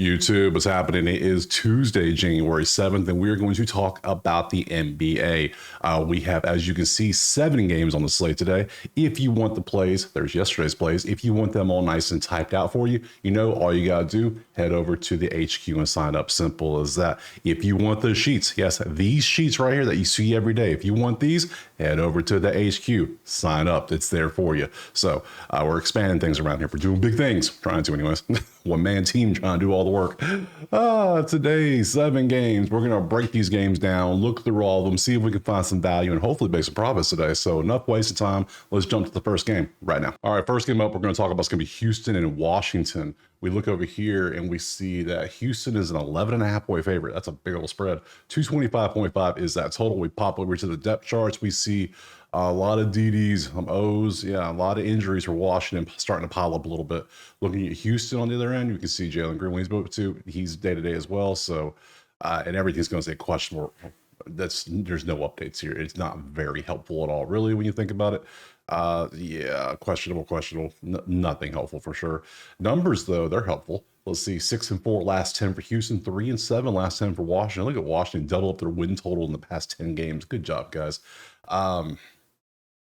YouTube, what's happening? It is Tuesday, January 7th, and we're going to talk about the NBA. We have, as you can see, 7 games on the slate today. If you want the plays, there's yesterday's plays. If you want them all nice and typed out for you, you know, all you got to do, head over to the HQ and sign up. Simple as that. If you want the sheets, yes, these sheets right here that you see every day, if you want these, head over to the HQ, sign up. It's there for you. So we're expanding things around here. We're doing big things, trying to anyways. One-man team trying to do all the work. Today, 7 games. We're going to break these games down, look through all of them, see if we can find some value, and hopefully make some profits today. So enough wasted time. Let's jump to the first game right now. All right, first game up, we're going to talk about is going to be Houston and Washington. We look over here and we see that Houston is an 11.5 point favorite. That's a big old spread. 225.5 is that total. We pop over to the depth charts. We see a lot of DDs, some O's, yeah, a lot of injuries for Washington starting to pile up a little bit. Looking at Houston on the other end, you can see Jalen Green when he's moved to, he's day-to-day as well. So, and everything's going to say questionable. There's no updates here. It's not very helpful at all, really, when you think about it. Yeah, questionable, nothing helpful for sure. Numbers though, they're helpful. Let's see, 6-4 last 10 for Houston, 3-7 last 10 for Washington. Look at Washington double up their win total in the past 10 games. Good job, guys.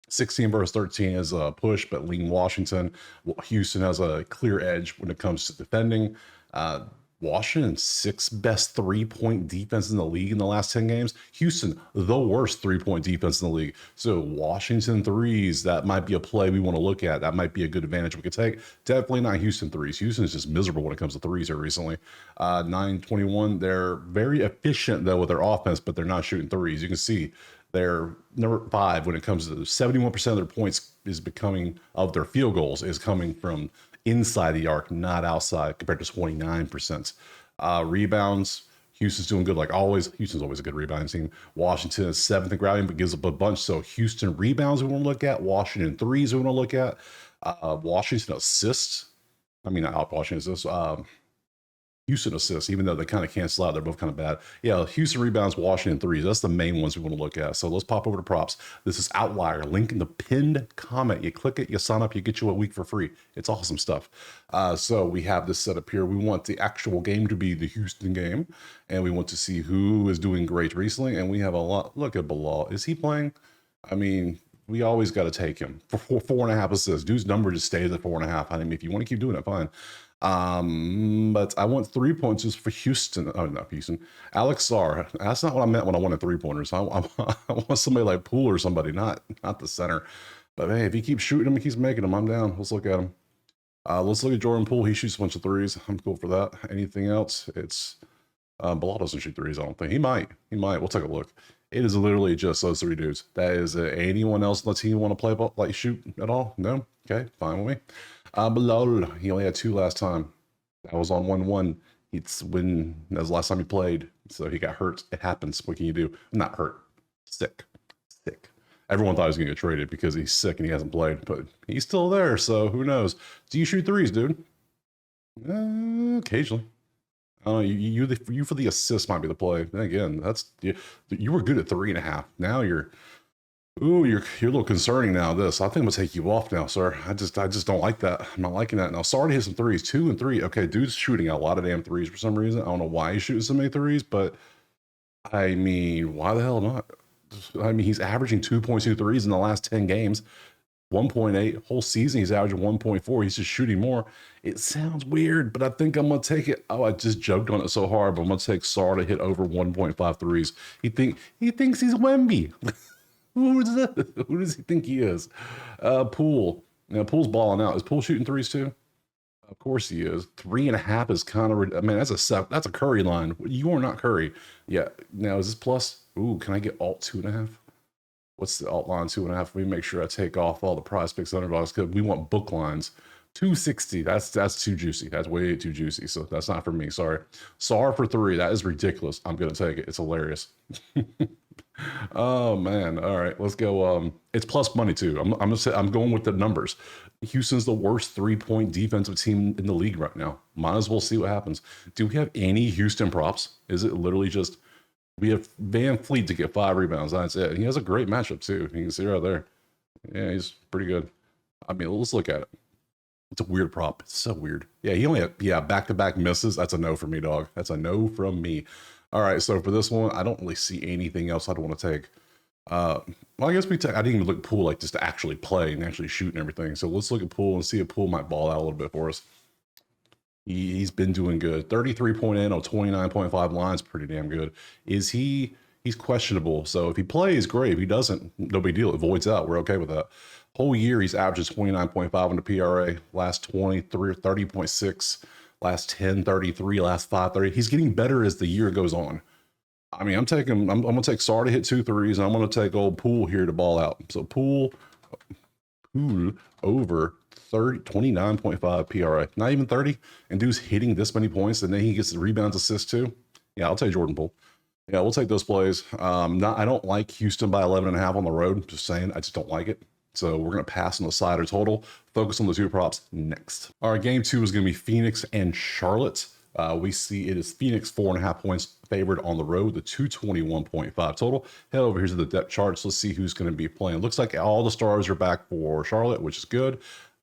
16 versus 13 is a push, but lean Washington. Houston has a clear edge when it comes to defending. Washington's 6th best 3-point defense in the league in the last 10 games. Houston, the worst 3-point defense in the league. So Washington threes, that might be a play we want to look at. That might be a good advantage we could take. Definitely not Houston threes. Houston is just miserable when it comes to threes here recently. 9-21, they're very efficient though with their offense, but they're not shooting threes. You can see they're number 5 when it comes to 71% of their points is becoming of their field goals is coming from inside the arc, not outside, compared to 29%. Rebounds, Houston's doing good like always. Houston's always a good rebounding team. Washington is 7th in grabbing, but gives up a bunch. So Houston rebounds we want to look at. Washington threes we want to look at. Washington assists. I mean, not Washington assists. Houston assists, even though they kind of cancel out. They're both kind of bad. Yeah, Houston rebounds, Washington threes. That's the main ones we want to look at. So let's pop over to props. This is Outlier. Link in the pinned comment. You click it, you sign up, you get you a week for free. It's awesome stuff. So we have this set up here. We want the actual game to be the Houston game, and we want to see who is doing great recently. And we have a lot. Look at Bilal. Is he playing? I mean, we always got to take him for 4.5 assists. Dude's number just stays at 4.5. I mean, if you want to keep doing it, fine. But I want 3 points just for Houston. Oh, not Houston. Alex Sarr. That's not what I meant when I wanted 3-pointers. I want somebody like Poole or somebody, not the center. But hey, if he keeps shooting them, he keeps making them, I'm down. Let's look at him. Let's look at Jordan Poole. He shoots a bunch of threes. I'm cool for that. Anything else? It's Bilal doesn't shoot threes, I don't think. He might. We'll take a look. It is literally just those 3 dudes. That is anyone else on the team want to play ball, like shoot at all? No? Okay, fine with me. Bilal, he only had 2 last time. That was on 1-1. That was the last time he played. So he got hurt. It happens. What can you do? Not hurt. Sick. Everyone thought he was going to get traded because he's sick and he hasn't played, but he's still there. So who knows? Do you shoot threes, dude? Occasionally. I don't know. You for the assist might be the play. Then again, you were good at 3.5. Now you're a little concerning now. I think I'm gonna take you off now, sir. I just don't like that. I'm not liking that now. Sorry to hit some threes, 2 and 3. Okay, dude's shooting a lot of damn threes for some reason. I don't know why he's shooting so many threes, but I mean, why the hell not? I mean, he's averaging 2.2 threes in the last 10 games. 1.8 whole season he's averaging 1.4. He's just shooting more. It sounds weird, but I think I'm gonna take it. Oh, I just joked on it so hard, but I'm gonna take Sarr to hit over 1.5 threes. He thinks he's Wemby. Who does he think he is? Poole. Now Poole's balling out. Is Poole shooting threes too? Of course he is. 3.5 is kind of. I mean, that's a Curry line. You are not Curry. Yeah. Now is this plus? Ooh, can I get alt 2.5? What's the alt line 2.5? Let me make sure I take off all the prize picks underdogs because we want book lines. 260. That's too juicy. That's way too juicy. So that's not for me. Sorry. Sarr for 3. That is ridiculous. I'm gonna take it. It's hilarious. Oh man. All right, let's go. It's plus money too. I'm going with the numbers. Houston's the worst 3-point defensive team in the league right now. Might as well see what happens. Do we have any Houston props? Is it literally just we have Van Fleet to get 5 rebounds? That's it. He has a great matchup too. You can see right there. Yeah, he's pretty good. I mean, let's look at it. It's a weird prop. It's so weird. Yeah, he only had, yeah, back-to-back misses. That's a no for me, dog. That's a no from me. All right, so for this one, I don't really see anything else I'd want to take. Well, I guess I didn't even look at Poole like just to actually play and actually shoot and everything. So let's look at Poole and see if Poole might ball out a little bit for us. He's been doing good. 33.8 on 29.5 lines, pretty damn good. Is he? He's questionable. So if he plays, great. If he doesn't, no big deal. It voids out. We're okay with that. Whole year, he's averages 29.5 on the PRA. Last 23, 30.6. Last 10, 33. Last 5, 30. He's getting better as the year goes on. I mean, I'm going to take Sar to hit 2 threes, and I'm going to take old Poole here to ball out. So Poole over 29.5 PRA, not even 30, and dude's hitting this many points, and then he gets the rebounds, assists too. Yeah, I'll take Jordan Poole. Yeah, we'll take those plays. I don't like Houston by 11.5 on the road. Just saying, I just don't like it. So we're going to pass on the side or total. Focus on the 2 props next. All right, game 2 is going to be Phoenix and Charlotte. We see it is Phoenix 4.5 points favored on the road, the 221.5 total. Head over here to the depth charts. Let's see who's going to be playing. Looks like all the stars are back for Charlotte, which is good.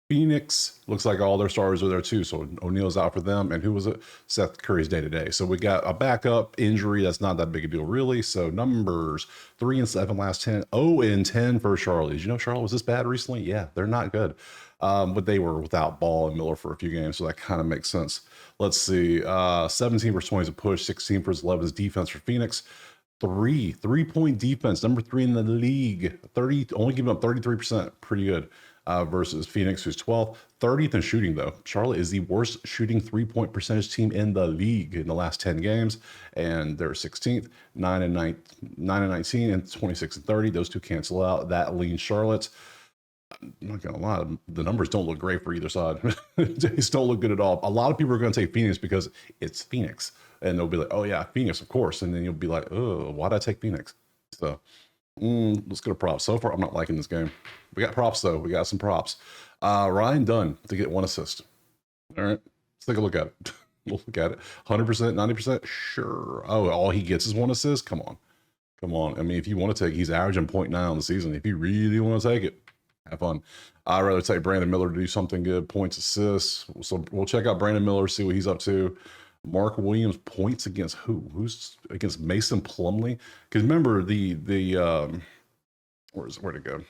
Phoenix looks like all their stars are there too. So O'Neal's out for them. And who was it? Seth Curry's day to day. So we got a backup injury. That's not that big a deal, really. So numbers 3-7 last 10, 0-10 for Charlotte. Did you know Charlotte was this bad recently? Yeah, they're not good. But they were without Ball and Miller for a few games. So that kind of makes sense. Let's see. 17 versus 20 is a push, 16 versus 11 is defense for Phoenix. Three-point defense, number 3 in the league. Only giving up 33%. Pretty good. Versus Phoenix, who's 12th. 30th in shooting, though. Charlotte is the worst shooting 3-point percentage team in the league in the last 10 games, and they're 16th, 9-19, and 26-30. Those two cancel out. That leans Charlotte. I'm not gonna lie, the numbers don't look great for either side. They just don't look good at all. A lot of people are gonna take Phoenix because it's Phoenix, and they'll be like, "Oh yeah, Phoenix, of course," and then you'll be like, "Oh, why'd I take Phoenix?" So. Let's go to props. So far, I'm not liking this game. We got props, though. We got some props. Ryan Dunn to get 1 assist. All right. Let's take a look at it. We'll look at it. 100%, 90%? Sure. Oh, all he gets is 1 assist? Come on. Come on. I mean, if you want to take, he's averaging 0.9 on the season. If you really want to take it, have fun. I'd rather take Brandon Miller to do something good, points, assists. So we'll check out Brandon Miller, see what he's up to. Mark Williams points against who? Who's against Mason Plumlee? Because remember where'd it go?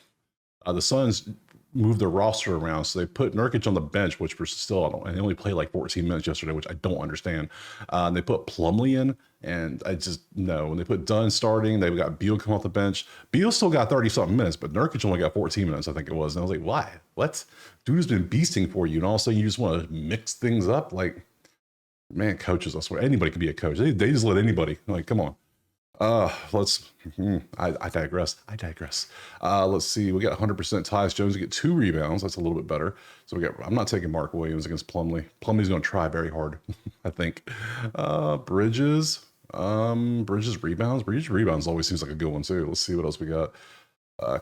The Suns moved their roster around, so they put Nurkic on the bench, which was still, and they only played like 14 minutes yesterday, which I don't understand. And they put Plumlee in, and I just no. When they put Dunn starting, they got Beal come off the bench. Beal still got 30-something minutes, but Nurkic only got 14 minutes, I think it was. And I was like, why? What? Dude has been beasting for you, and all of a sudden you just want to mix things up, like. Man, coaches, I swear, anybody could be a coach. They just let anybody. Like, come on. I digress. Let's see. We got 100% Tyus Jones to get 2 rebounds. That's a little bit better. So I'm not taking Mark Williams against Plumlee. Plumlee's going to try very hard, I think. Bridges rebounds. Bridges rebounds always seems like a good one too. Let's see what else we got.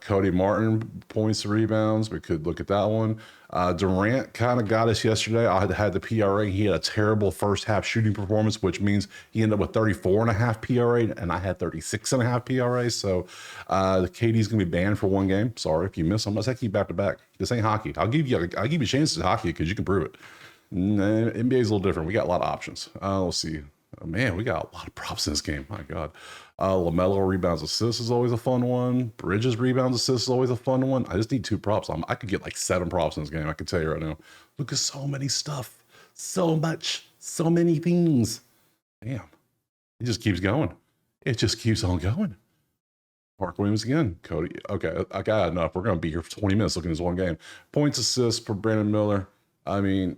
Cody Martin points, rebounds. We could look at that one. Durant kind of got us yesterday. I had the PRA. He had a terrible first half shooting performance, which means he ended up with 34.5 PRA, and I had 36.5 PRA. So the KD's gonna be banned for 1 game. Sorry if you miss. I'm gonna take you back to back. This ain't hockey. I'll give you chances at hockey because you can prove it. NBA is a little different. We got a lot of options. Let's see. Oh, man, we got a lot of props in this game. My God. LaMelo rebounds assists is always a fun one. Bridges rebounds assists is always a fun one. I just need 2 props. I could get like 7 props in this game. I can tell you right now. Look at so many stuff. So much. So many things. Damn. It just keeps going. It just keeps on going. Mark Williams again. Cody. Okay, I got enough. We're going to be here for 20 minutes looking at this one game. Points, assists for Brandon Miller. I mean,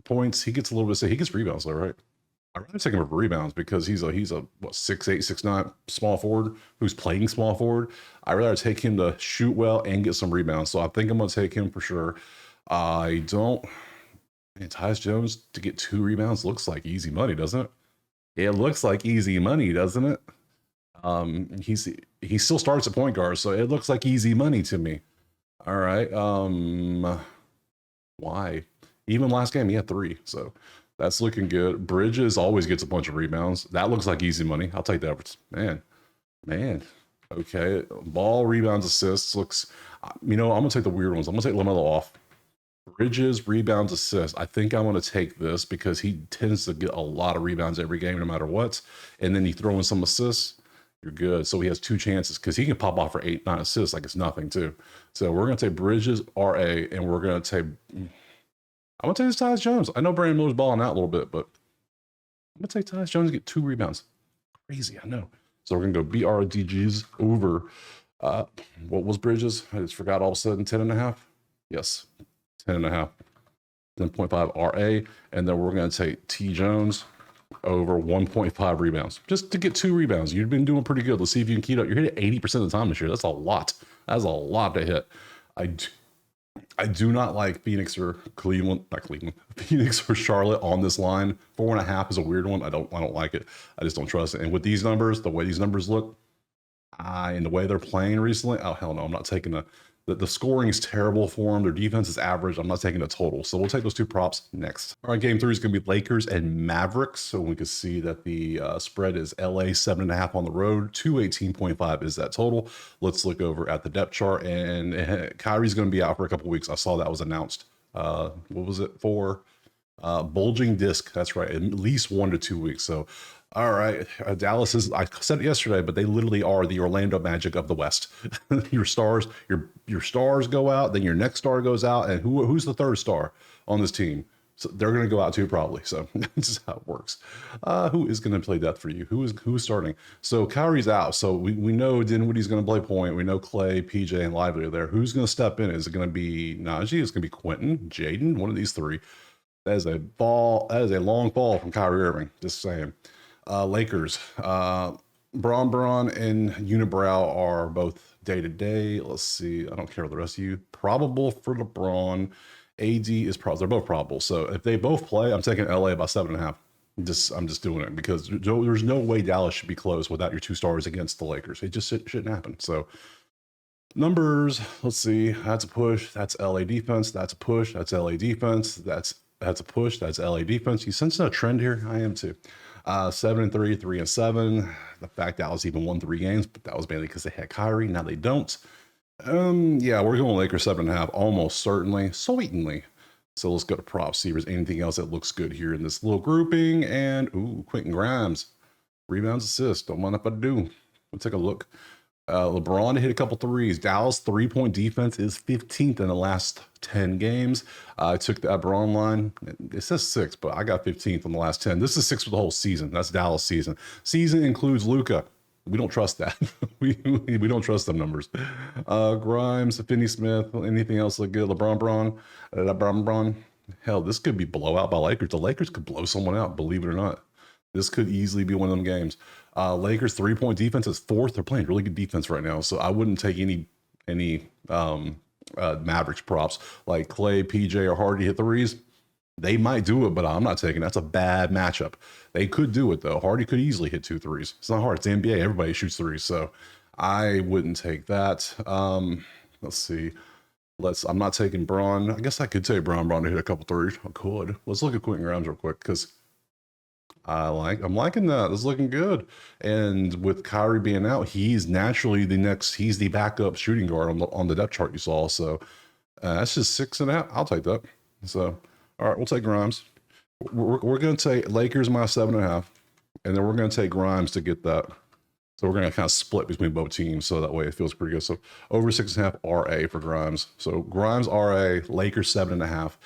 points. He gets a little bit. He gets rebounds though, right? I'd rather take him for rebounds because he's a what 6'8", 6'9" small forward who's playing small forward. I'd rather take him to shoot well and get some rebounds. So I think I'm gonna take him for sure. I don't. And Tyus Jones to get 2 rebounds looks like easy money, doesn't it? It looks like easy money, doesn't it? He still starts at point guard, so it looks like easy money to me. All right. Why? Even last game he had 3, so. That's looking good. Bridges always gets a bunch of rebounds. That looks like easy money. I'll take that. Man. Okay. Ball, rebounds, assists looks. I'm gonna take the weird ones. I'm gonna take LaMelo off Bridges, rebounds, assists. I think I'm going to take this because he tends to get a lot of rebounds every game, no matter what. And then you throw in some assists, you're good. So he has 2 chances because he can pop off for 8, 9 assists like it's nothing too. So we're going to take Bridges, RA, and we're going to take. I'm going to take Tyus Jones. I know Brandon Miller's balling out a little bit, but I'm going to take Tyus Jones and get 2 rebounds. Crazy, I know. So we're going to go BRDGs over. What was Bridges? I just forgot all of a sudden. 10.5. Yes, 10.5. 10.5 RA, and then we're going to take T Jones over 1.5 rebounds just to get 2 rebounds. You've been doing pretty good. Let's see if you can keep up. You're hitting 80% of the time this year. That's a lot. That's a lot to hit. I do not like Phoenix or Phoenix or Charlotte on this line. 4.5 is a weird one. I don't like it. I just don't trust it. And with these numbers, the way these numbers look, and the way they're playing recently, oh hell no, I'm not taking the scoring is terrible for them. Their defense is average. I'm not taking a total. So we'll take those 2 props next. All right, game 3 is going to be Lakers and Mavericks. So we can see that the spread is LA 7.5 on the road. 218.5 is that total. Let's look over at the depth chart. And Kyrie's going to be out for a couple weeks. I saw that was announced. What was it for? Bulging disc. That's right. At least 1 to 2 weeks. So all right, Dallas is. I said it yesterday, but they literally are the Orlando Magic of the West. Your stars go out, then your next star goes out, and who's the 3rd star on this team? So they're going to go out too, probably. So this is how it works. Who is going to play depth for you? Who's starting? So Kyrie's out. So we know Dinwiddie's going to play point. We know Clay, PJ, and Lively are there. Who's going to step in? Is it going to be Najee? Is it going to be Quentin, Jaden? One of these 3. That is a ball. That is a long fall from Kyrie Irving. Just saying. Lakers, Braun and Unibrow are both day-to-day. Let's see. I don't care the rest of you. Probable for LeBron. AD is probable. They're both probable. So if they both play, I'm taking LA by 7.5. I'm just doing it because there's no way Dallas should be close without your 2 stars against the Lakers. It just shouldn't happen. So numbers, let's see. That's a push. That's LA defense. That's a push. That's LA defense. That's a push. That's LA defense. You sensing a trend here? I am too. 7-3, 3-7. The fact Dallas even won 3 games, but that was mainly because they had Kyrie. Now they don't. Yeah, we're going Lakers 7.5, almost certainly. So let's go to props. See if there's anything else that looks good here in this little grouping. And Quentin Grimes, rebounds, assists. Don't mind if I do. We'll take a look. LeBron hit a couple threes. Dallas 3-point defense is 15th in the last 10 games. I took the Braun line. It says 6, but I got 15th in the last 10. This is 6 for the whole season. That's Dallas season. Season includes Luka. We don't trust that. we don't trust them numbers. Grimes, Finney-Smith, anything else look good? LeBron. Hell, this could be blowout by Lakers. The Lakers could blow someone out, believe it or not. This could easily be one of them games. Lakers 3-point defense is 4th. They're playing really good defense right now, so I wouldn't take any Mavericks props like Clay, PJ, or Hardy hit threes. They might do it, but I'm not taking it. That's a bad matchup. They could do it though. Hardy could easily hit 2 threes. It's not hard. It's the NBA. Everybody shoots threes, so I wouldn't take that. Let's see. I'm not taking Braun. I guess I could take Braun to hit a couple threes. I could. Let's look at Quentin Grimes real quick because I'm liking that. This is looking good. And with Kyrie being out, he's naturally he's the backup shooting guard on the depth chart you saw. So that's just 6.5. I'll take that. So, all right, we'll take Grimes. We're going to take Lakers minus 7.5. And then we're going to take Grimes to get that. So we're going to kind of split between both teams. So that way it feels pretty good. So over 6.5 RA for Grimes. So Grimes RA, Lakers 7.5.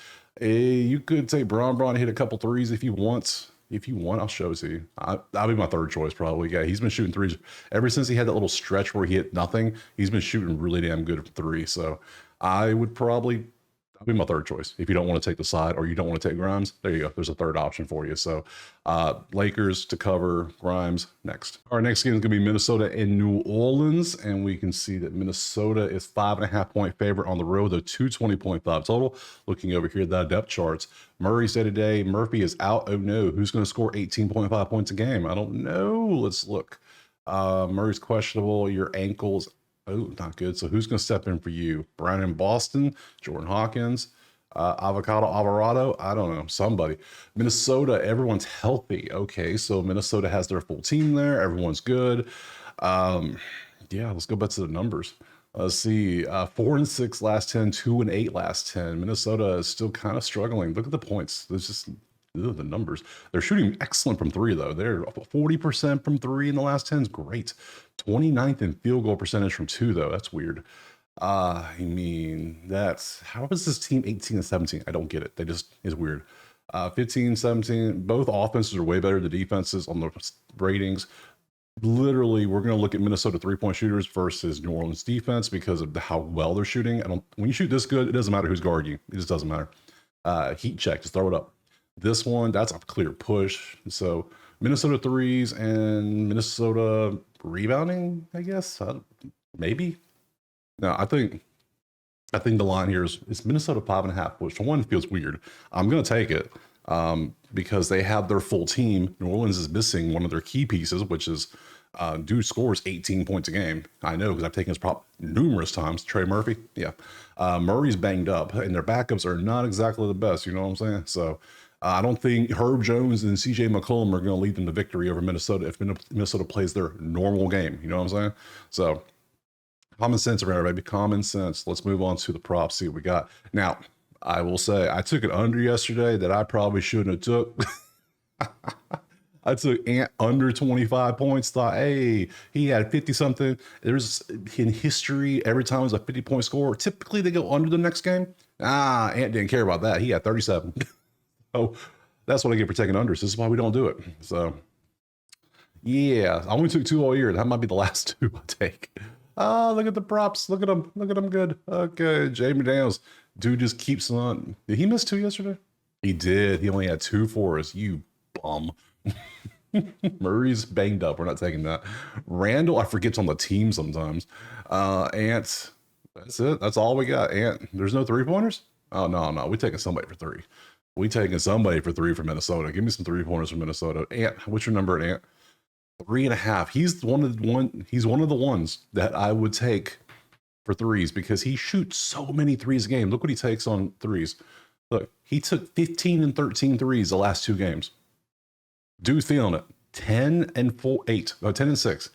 You could take Braun hit a couple threes if you want. I'll show it to you. That'll be my 3rd choice probably. Yeah, he's been shooting threes ever since he had that little stretch where he hit nothing. He's been shooting really damn good from 3. So I would probably that'll be my 3rd choice. If you don't want to take the side or you don't want to take Grimes, there you go. There's a 3rd option for you. So Lakers to cover, Grimes next. Our next game is going to be Minnesota and New Orleans, and we can see that Minnesota is 5.5 point favorite on the road, though 220.5 total. Looking over here at the depth charts, Murray said today Murphy is out. Oh no, who's going to score 18.5 points a game? I don't know. Let's look. Murray's questionable. Your ankles. Oh, not good. So who's going to step in for you? Brandon Boston, Jordan Hawkins, Avocado Alvarado. I don't know. Somebody. Minnesota, everyone's healthy. Okay, so Minnesota has their full team there. Everyone's good. Yeah, let's go back to the numbers. Let's see. 4-6 last 10, 2-8 last 10. Minnesota is still kind of struggling. Look at the points. There's just the numbers. They're shooting excellent from three, though. They're 40% from three in the last 10 is great. 29th in field goal percentage from two, though. That's weird. I mean, that's how is this team 18 and 17? I don't get it. They just is weird. 15, 17, both offenses are way better than defenses on the ratings. Literally, we're going to look at Minnesota three-point shooters versus New Orleans defense because of how well they're shooting. When you shoot this good, it doesn't matter who's guarding you. It just doesn't matter. Heat check, just throw it up. This one, that's a clear push. So Minnesota threes and Minnesota rebounding, I guess. Maybe. No, I think the line here is Minnesota 5.5, which for one feels weird. I'm going to take it because they have their full team. New Orleans is missing one of their key pieces, which is dude scores 18 points a game. I know because I've taken his prop numerous times. Trey Murphy, yeah. Murray's banged up, and their backups are not exactly the best. You know what I'm saying? So I don't think Herb Jones and CJ McCollum are going to lead them to victory over Minnesota if Minnesota plays their normal game. You know what I'm saying? So common sense around it, baby. Common sense. Let's move on to the props, see what we got. Now, I will say, I took an under yesterday that I probably shouldn't have took. I took Ant under 25 points. Thought, hey, he had 50-something. There's, in history, every time it's a 50-point score, typically they go under the next game. Ant didn't care about that. He had 37. So that's what I get for taking unders. This is why we don't do it. So, yeah, I only took 2 all year. That might be the last 2 I take. Look at the props. Look at them. Look at them good. Okay, Jamie Daniels. Dude just keeps on. Did he miss 2 yesterday? He did. He only had 2 for us. You bum. Murray's banged up. We're not taking that. Randall, I forget's on the team sometimes. Ant. That's it. That's all we got. Ant. There's no 3-pointers? Oh, no. We're taking somebody for 3. We taking somebody for 3 from Minnesota. Give me some 3-pointers from Minnesota. Ant, what's your number at Ant? 3.5. He's one of the ones that I would take for threes because he shoots so many threes a game. Look what he takes on threes. Look, he took 15 and 13 threes the last 2 games. Dude's feeling it. 10 and 6.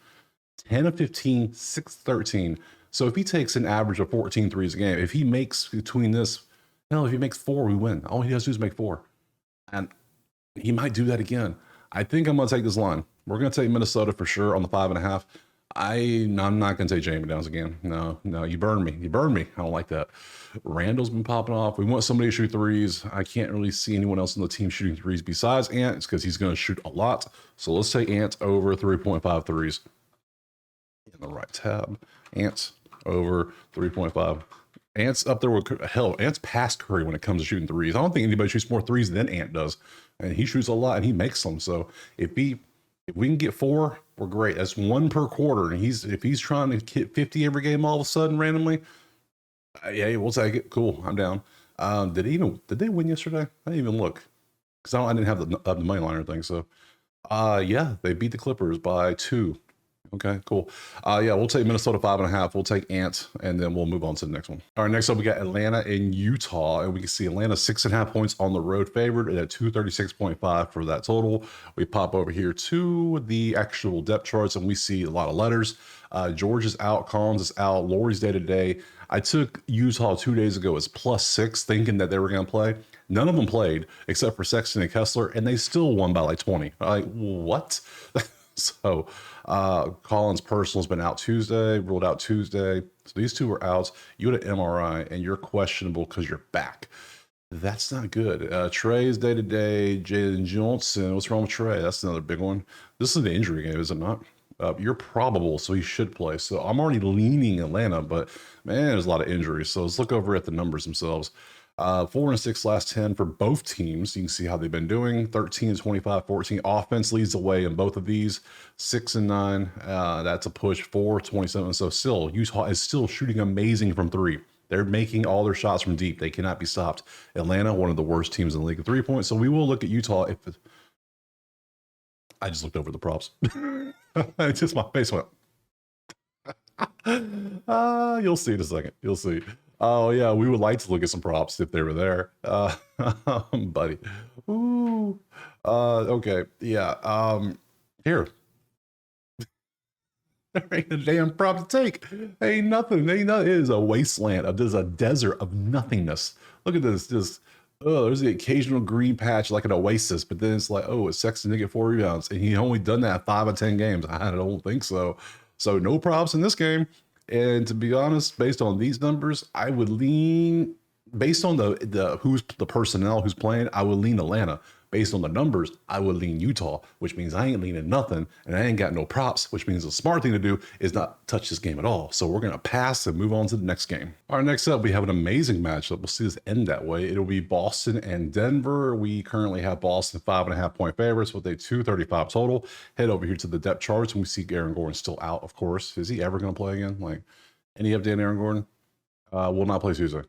10 of 15, 6 13. So if he takes an average of 14 threes a game, if he makes between this, if he makes 4, we win. All he has to do is make 4. And he might do that again. I think I'm going to take this line. We're going to take Minnesota for sure on the 5.5. I'm not going to take Jamie Downs again. No, you burned me. I don't like that. Randall's been popping off. We want somebody to shoot threes. I can't really see anyone else on the team shooting threes besides Ant. It's because he's going to shoot a lot. So let's take Ant over 3.5 threes. In the right tab. Ant over 3.5. Ant's up there with, hell, Ant's past Curry when it comes to shooting threes. I don't think anybody shoots more threes than Ant does. And he shoots a lot and he makes them. So if we can get 4, we're great. That's 1 per quarter. And if he's trying to hit 50 every game all of a sudden randomly, yeah, we'll take it. Cool, I'm down. Did they win yesterday? I didn't even look because I didn't have the money line or thing. So, yeah, they beat the Clippers by 2. Okay, cool. Yeah, we'll take Minnesota 5.5. We'll take Ant, and then we'll move on to the next one. All right, next up we got Atlanta and Utah, and we can see Atlanta 6.5 points on the road favored and at 236.5 for that total. We pop over here to the actual depth charts, and we see a lot of letters. George is out, Collins is out, Laurie's day to day. I took Utah 2 days ago as +6, thinking that they were going to play. None of them played except for Sexton and Kessler, and they still won by like 20. Like, what? So Collins personal's been out Tuesday, ruled out Tuesday. So these 2 are out. You had an MRI and you're questionable because you're back. That's not good. Trey's day to day. Jalen Johnson, what's wrong with Trey? That's another big one. This is the injury game, is it not? You're probable, so he should play. So I'm already leaning Atlanta, but man, there's a lot of injuries. So let's look over at the numbers themselves. 4-6 last 10 for both teams. You can see how they've been doing. 13, 25, 14. Offense leads the way in both of these. 6 and 9. That's a push. 4, 27. So still, Utah is still shooting amazing from 3. They're making all their shots from deep. They cannot be stopped. Atlanta, one of the worst teams in the league at 3-point. So we will look at Utah. I just looked over the props. Just my face went. You'll see in a second. You'll see. Oh yeah, we would like to look at some props if they were there, buddy. Ooh. Okay. Yeah. Here. There ain't a damn prop to take. Ain't nothing. Ain't nothing. It is a wasteland. There's a desert of nothingness. Look at this. Just there's the occasional green patch like an oasis, but then it's like, oh, it's Sexton to get 4 rebounds, and he only done that 5 of 10 games. I don't think so. So no props in this game. And to be honest, based on these numbers, I would lean based on the who's the personnel who's playing. I would lean Atlanta. Based on the numbers, I would lean Utah, which means I ain't leaning nothing, and I ain't got no props, which means the smart thing to do is not touch this game at all. So we're going to pass and move on to the next game. All right, next up, we have an amazing matchup. We'll see this end that way. It'll be Boston and Denver. We currently have Boston 5.5-point favorites with a 235 total. Head over here to the depth charts, and we see Aaron Gordon still out, of course. Is he ever going to play again? Like, any update on Aaron Gordon? Will not play Tuesday.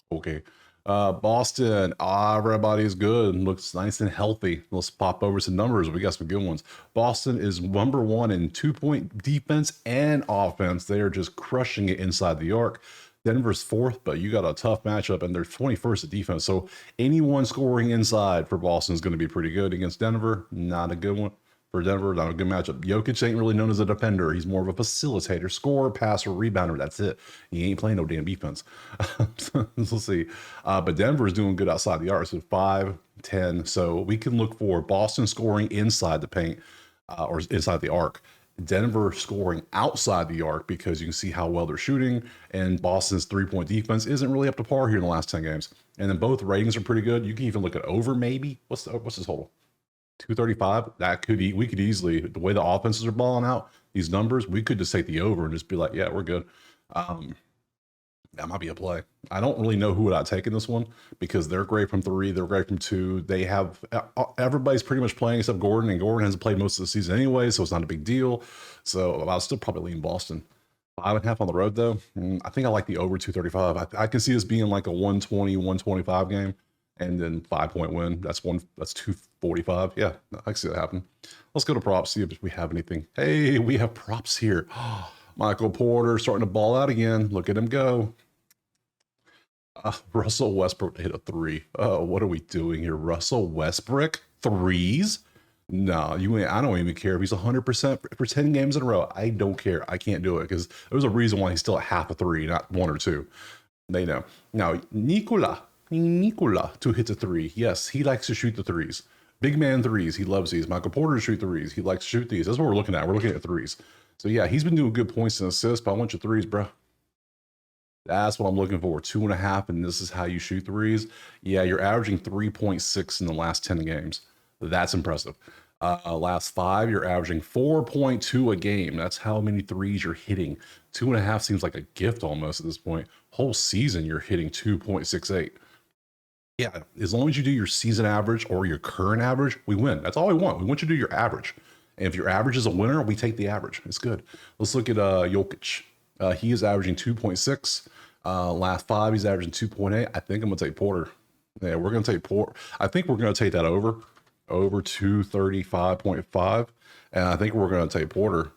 Okay. Boston, everybody is good and looks nice and healthy. Let's pop over some numbers. We got some good ones. Boston is number 1 in 2-point defense and offense. They are just crushing it inside the arc. Denver's 4th, but you got a tough matchup, and they're 21st at defense. So anyone scoring inside for Boston is going to be pretty good. Against Denver, not a good one. For Denver, not a good matchup. Jokic ain't really known as a defender. He's more of a facilitator, scorer, passer, rebounder. That's it. He ain't playing no damn defense. We'll see. But Denver is doing good outside the arc. So 5, 10. So we can look for Boston scoring inside the paint or inside the arc. Denver scoring outside the arc because you can see how well they're shooting. And Boston's 3-point defense isn't really up to par here in the last 10 games. And then both ratings are pretty good. You can even look at over maybe. What's the total? 235. We could easily, the way the offenses are balling out, these numbers, we could just take the over and just be like, yeah, we're good. That might be a play. I don't really know who would I take in this one because they're great from 3, they're great from 2. They have everybody's pretty much playing except Gordon, and Gordon hasn't played most of the season anyway, so it's not a big deal. So I'll still probably lean Boston. 5.5 on the road though. I think I like the over 235. I can see this being like a 120, 125 game. And then 5-point win. That's 245. Yeah, I can see that happen. Let's go to props, see if we have anything. Hey, we have props here. Michael Porter starting to ball out again. Look at him go. Russell Westbrook hit a 3. What are we doing here? Russell Westbrook 3s? No, I don't even care if he's 100% for 10 games in a row. I don't care. I can't do it because there's a reason why he's still at half a 3, not 1 or 2. They know. Now, Nikola to hit the 3. Yes, he likes to shoot the 3s. Big man 3s. He loves these. Michael Porter to shoot 3s. He likes to shoot these. That's what we're looking at. We're looking at 3s. So yeah, he's been doing good points and assists, but I want your 3s, bro. That's what I'm looking for. 2.5, and this is how you shoot 3s. Yeah, you're averaging 3.6 in the last 10 games. That's impressive. Last 5, you're averaging 4.2 a game. That's how many 3s you're hitting. 2.5 seems like a gift almost at this point. Whole season, you're hitting 2.68. Yeah, as long as you do your season average or your current average, we win. That's all we want. We want you to do your average. And if your average is a winner, we take the average. It's good. Let's look at Jokic. He is averaging 2.6. Last 5, he's averaging 2.8. I think I'm going to take Porter. Yeah, we're going to take Porter. I think we're going to take that over 235.5. And I think we're going to take Porter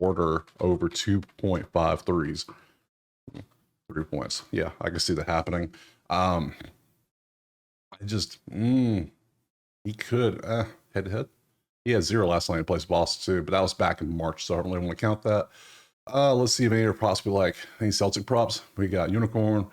over 2.5 threes. 3 points. Yeah, I can see that happening. I just, he could, head to head. He had 0 last night in place Boston too, but that was back in March, so I don't really want to count that. Let's see if any other props we like. Any Celtic props? We got Unicorn.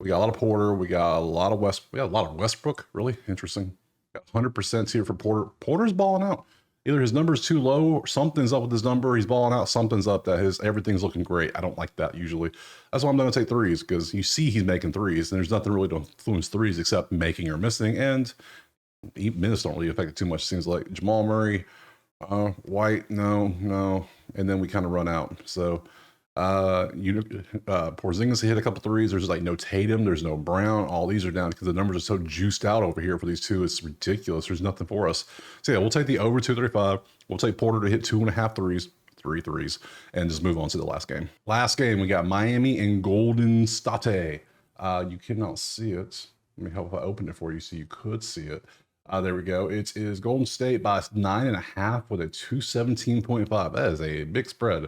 We got a lot of Porter. We got a lot of Westbrook. Really interesting. Got 100% here for Porter. Porter's balling out. Either his number's too low or something's up with his number. He's balling out. Something's up that everything's looking great. I don't like that usually. That's why I'm going to take 3s because you see he's making 3s and there's nothing really to influence 3s except making or missing. And minutes don't really affect it too much. It seems like Jamal Murray, White, no. And then we kind of run out. So Porzingis hit a couple 3s. There's like no Tatum. There's no Brown. All these are down because the numbers are so juiced out over here for these two. It's ridiculous. There's nothing for us. So yeah, we'll take the over 235. We'll take Porter to hit 2.5 3s. 3 3s, and just move on to the last game. Last game, we got Miami and Golden State. You cannot see it. Let me help if I open it for you so you could see it. There we go. It is Golden State by 9.5 with a 217.5. That is a big spread.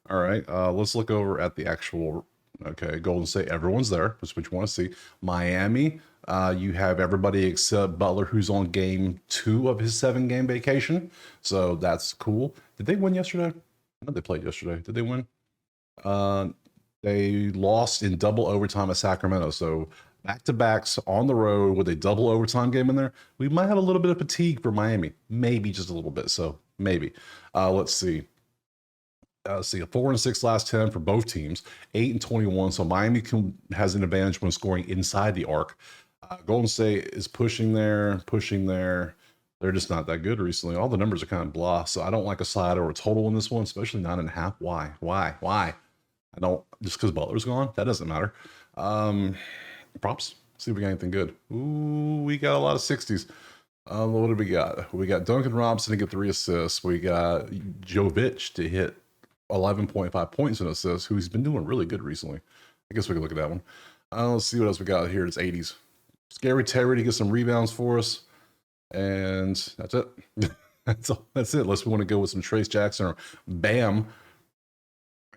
All right, let's look over at the actual, okay, Golden State. Everyone's there. That's what you want to see. Miami, you have everybody except Butler, who's on game 2 of his 7-game vacation. So that's cool. Did they win yesterday? What did they play yesterday? Did they win? Uh, they lost in double overtime at Sacramento. So back-to-backs on the road with a double overtime game in there. We might have a little bit of fatigue for Miami, maybe just a little bit. So maybe. Let's see. A 4-6 last 10 for both teams, 8-21. So Miami has an advantage when scoring inside the arc. Golden State is pushing there, pushing there. They're just not that good recently. All the numbers are kind of blah. So I don't like a side or a total in this one, especially 9.5. Why? I don't, just because Butler's gone. That doesn't matter. Props. See if we got anything good. Ooh, we got a lot of 60s. What do we got? We got Duncan Robinson to get 3 assists. We got Jovic to hit 11.5 points and assists, who's been doing really good recently. I guess we can look at that one. Let's see what else we got here. It's 80s. Scary Terry to get some rebounds for us. And that's it. That's it. Unless we want to go with some Trace Jackson or Bam.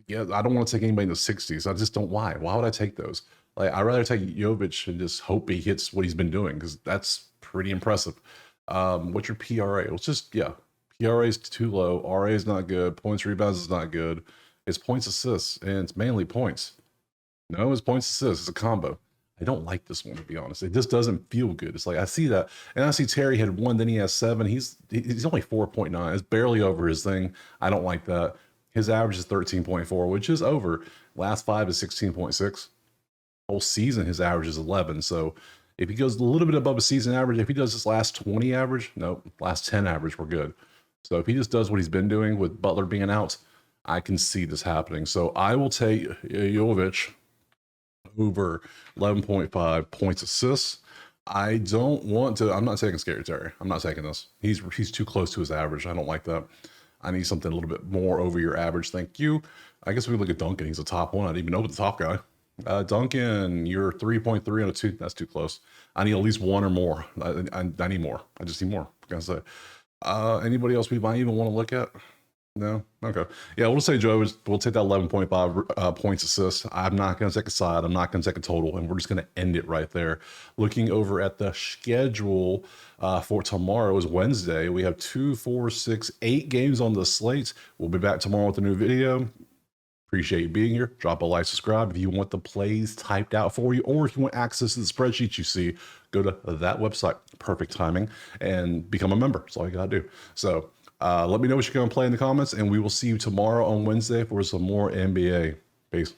Yeah, I don't want to take anybody in the 60s. I just don't. Why? Why would I take those? Like, I'd rather take Jovic and just hope he hits what he's been doing, because that's pretty impressive. What's your PRA? It's just, PRA is too low. RA is not good. Points rebounds is not good. It's points assists, and it's mainly points. No, it's points assists. It's a combo. I don't like this one, to be honest. It just doesn't feel good. It's like, I see that, and I see Terry had 1, then he has 7. He's only 4.9. It's barely over his thing. I don't like that. His average is 13.4, which is over. Last 5 is 16.6. Whole season, his average is 11. So if he goes a little bit above a season average, if he does this last 20 average, nope, last 10 average, we're good. So if he just does what he's been doing with Butler being out, I can see this happening. So I will take Jovic over 11.5 points assists. I don't want to. I'm not taking Scary Terry. I'm not taking this. He's too close to his average. I don't like that. I need something a little bit more over your average. Thank you. I guess we look at Duncan. He's a top one. I didn't even know the top guy. Duncan, you're 3.3 on a 2. That's too close. I need at least 1 or more. I need more. I just need more. What can I say? Anybody else we might even want to look at? No? Okay. Yeah, we'll say Joe, we'll take that 11.5 points assist. I'm not going to take a side. I'm not going to take a total, and we're just going to end it right there. Looking over at the schedule for tomorrow is Wednesday. We have 2, 4, 6, 8 games on the slate. We'll be back tomorrow with a new video. Appreciate you being here. Drop a like, subscribe if you want the plays typed out for you, or if you want access to the spreadsheet you see, go to that website. Perfect timing, and become a member. That's all you got to do. So let me know what you're going to play in the comments, and we will see you tomorrow on Wednesday for some more NBA. Peace.